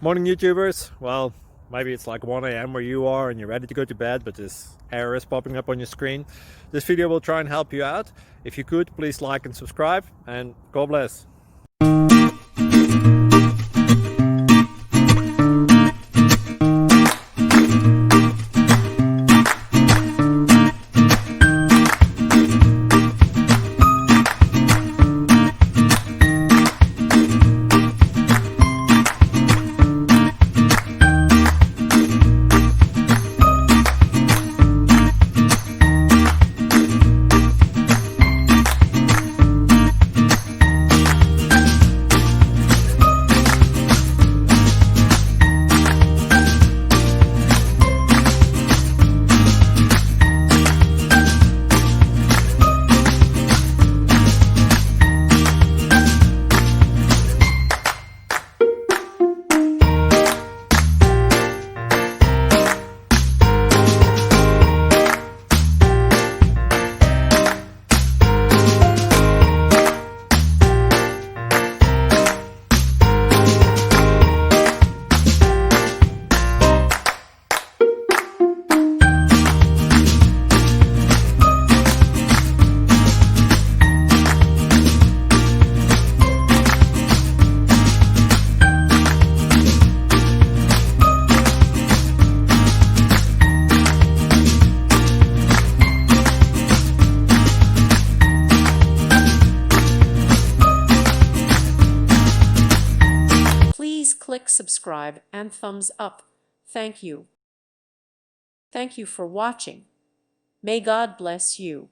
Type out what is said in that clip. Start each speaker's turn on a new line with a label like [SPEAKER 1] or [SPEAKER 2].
[SPEAKER 1] Morning, YouTubers. Well, maybe it's like 1 a.m. where you are and you're ready to go to bed, but this error is popping up on your screen. This video will try and help you out. If you could, please like and subscribe, and God bless.
[SPEAKER 2] Please click subscribe and thumbs up. Thank you. Thank you for watching. May God bless you.